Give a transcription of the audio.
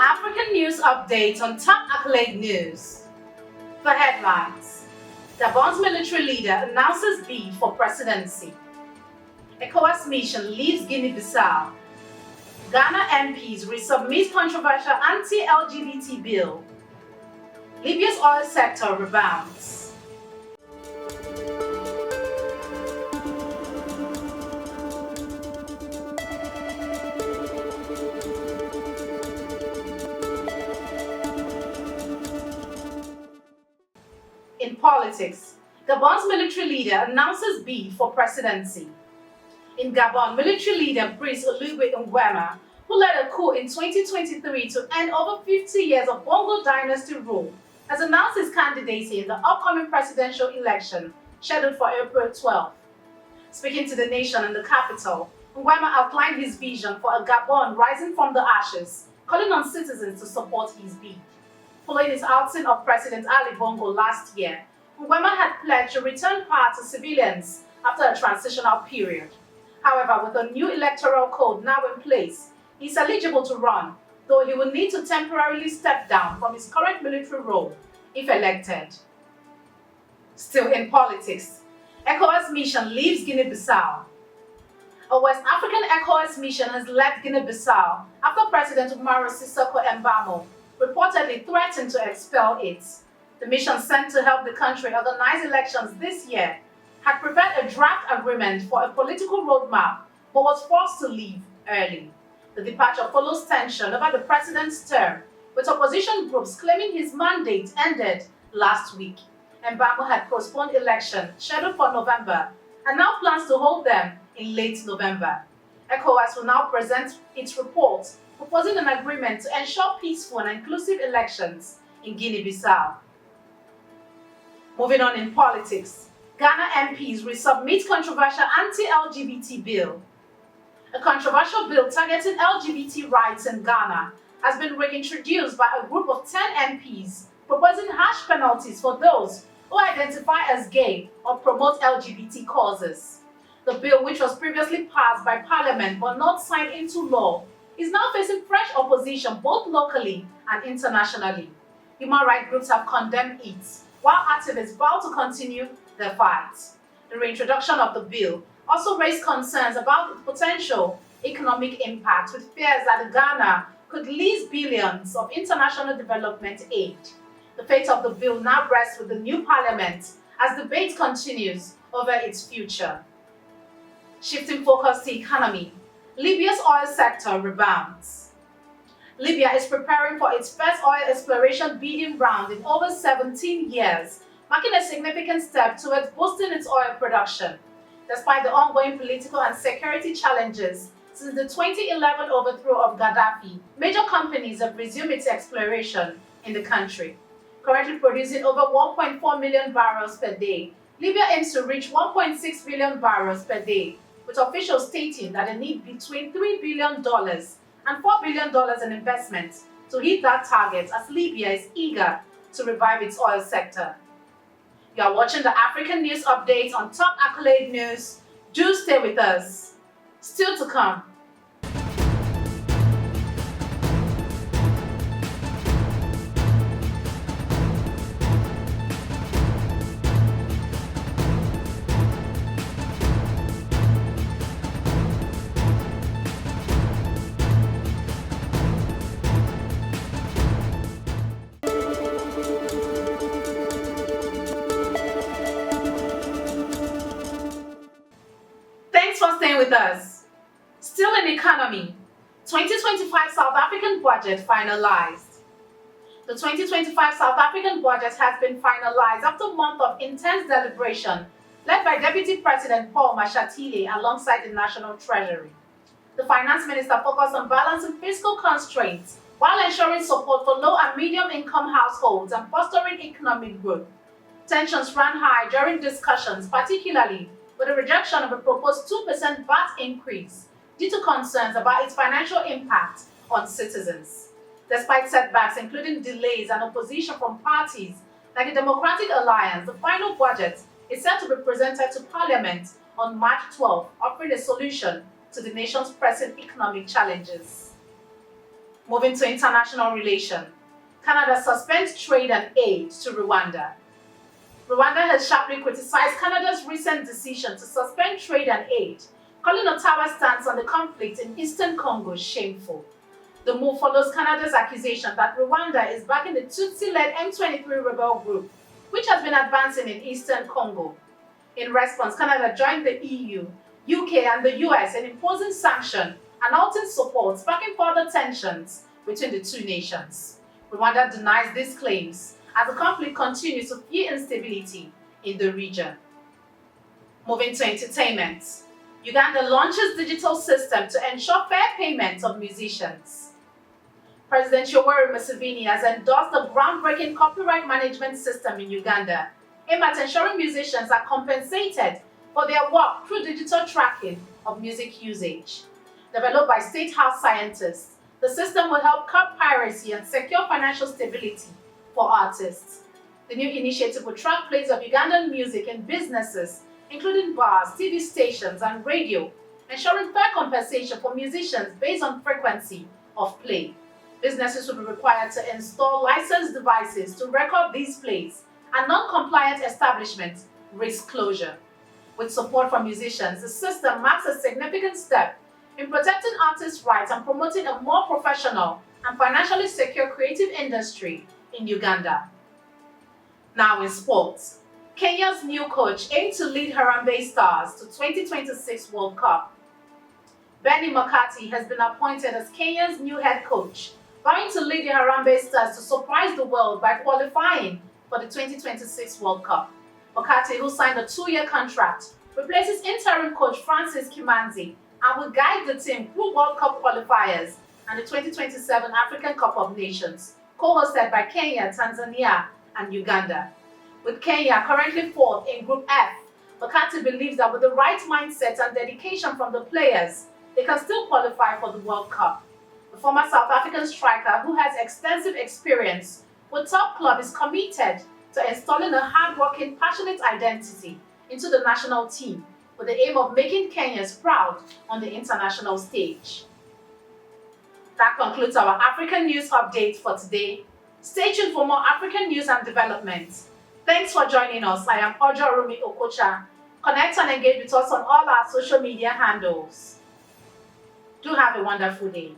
African news update on top accolade news. For headlines, Gabon's military leader announces bid for presidency. ECOWAS mission leaves Guinea-Bissau. Ghana MPs resubmit controversial anti-LGBT bill. Libya's oil sector rebounds. In politics, Gabon's military leader announces bid for presidency. In Gabon, military leader Brice Oligui Nguema, who led a coup in 2023 to end over 50 years of Bongo dynasty rule, has announced his candidacy in the upcoming presidential election scheduled for April 12. Speaking to the nation in the capital, Nguema outlined his vision for a Gabon rising from the ashes, calling on citizens to support his bid. Following his outing of President Ali Bongo last year, Nguema had pledged to return power to civilians after a transitional period. However, with a new electoral code now in place, he is eligible to run, though he will need to temporarily step down from his current military role if elected. Still in politics, ECOWAS mission leaves Guinea-Bissau. A West African ECOWAS mission has left Guinea-Bissau after President Umaru Sissoco Embalo reportedly threatened to expel it. The mission sent to help the country organize elections this year had prepared a draft agreement for a political roadmap but was forced to leave early. The departure follows tension over the president's term, with opposition groups claiming his mandate ended last week. Embalo had postponed elections scheduled for November and now plans to hold them in late November. ECOWAS will now present its report proposing an agreement to ensure peaceful and inclusive elections in Guinea-Bissau. Moving on in politics, Ghana MPs resubmit controversial anti-LGBT bill. A controversial bill targeting LGBT rights in Ghana has been reintroduced by a group of 10 MPs proposing harsh penalties for those who identify as gay or promote LGBT causes. The bill, which was previously passed by Parliament but not signed into law, is now facing fresh opposition both locally and internationally. Human rights groups have condemned it, while activists vow to continue their fight. The reintroduction of the bill also raised concerns about its potential economic impact, with fears that Ghana could lose billions of international development aid. The fate of the bill now rests with the new parliament as debate continues over its future. Shifting focus to economy, Libya's oil sector rebounds. Libya is preparing for its first oil exploration bidding round in over 17 years, marking a significant step towards boosting its oil production. Despite the ongoing political and security challenges since the 2011 overthrow of Gaddafi, major companies have resumed its exploration in the country. Currently producing over 1.4 million barrels per day, Libya aims to reach 1.6 billion barrels per day, with officials stating that they need between $3 billion and $4 billion in investments to hit that target, as Libya is eager to revive its oil sector. You are watching the African News Update on Top Accolade News. Do stay with us. Still to come. Thanks for staying with us. Still in economy, 2025 South African budget finalized. The 2025 South African budget has been finalized after a month of intense deliberation led by Deputy President Paul Mashatile alongside the National Treasury. The Finance Minister focused on balancing fiscal constraints while ensuring support for low and medium income households and fostering economic growth. Tensions ran high during discussions, particularly with the rejection of a proposed 2% VAT increase due to concerns about its financial impact on citizens. Despite setbacks, including delays and opposition from parties like the Democratic Alliance, the final budget is set to be presented to Parliament on March 12, offering a solution to the nation's pressing economic challenges. Moving to international relations, Canada suspends trade and aid to Rwanda. Rwanda has sharply criticized Canada's recent decision to suspend trade and aid, calling Ottawa's stance on the conflict in eastern Congo shameful. The move follows Canada's accusation that Rwanda is backing the Tutsi-led M23 rebel group, which has been advancing in eastern Congo. In response, Canada joined the EU, UK and the US in imposing sanctions and halting support, sparking further tensions between the two nations. Rwanda denies these claims as the conflict continues to fuel instability in the region. Moving to entertainment, Uganda launches digital system to ensure fair payment of musicians. President Yoweri Museveni has endorsed a groundbreaking copyright management system in Uganda, aimed at ensuring musicians are compensated for their work through digital tracking of music usage. Developed by State House scientists, the system will help curb piracy and secure financial stability for artists. The new initiative will track plays of Ugandan music in businesses, including bars, TV stations, and radio, ensuring fair compensation for musicians based on frequency of play. Businesses will be required to install licensed devices to record these plays, and non-compliant establishments risk closure. With support from musicians, the system marks a significant step in protecting artists' rights and promoting a more professional and financially secure creative industry in Uganda. Now in sports, Kenya's new coach aims to lead Harambee Stars to 2026 World Cup. Benny McCarthy has been appointed as Kenya's new head coach, vowing to lead the Harambee Stars to surprise the world by qualifying for the 2026 World Cup. McCarthy, who signed a 2-year contract, replaces interim coach Francis Kimanzi and will guide the team through World Cup qualifiers and the 2027 African Cup of Nations, co-hosted by Kenya, Tanzania, and Uganda. With Kenya currently 4th in Group F, McCarthy believes that with the right mindset and dedication from the players, they can still qualify for the World Cup. The former South African striker, who has extensive experience with top clubs, is committed to installing a hard-working, passionate identity into the national team with the aim of making Kenyans proud on the international stage. That concludes our African News Update for today. Stay tuned for more African news and developments. Thanks for joining us. I am Rumi Okocha. Connect and engage with us on all our social media handles. Do have a wonderful day.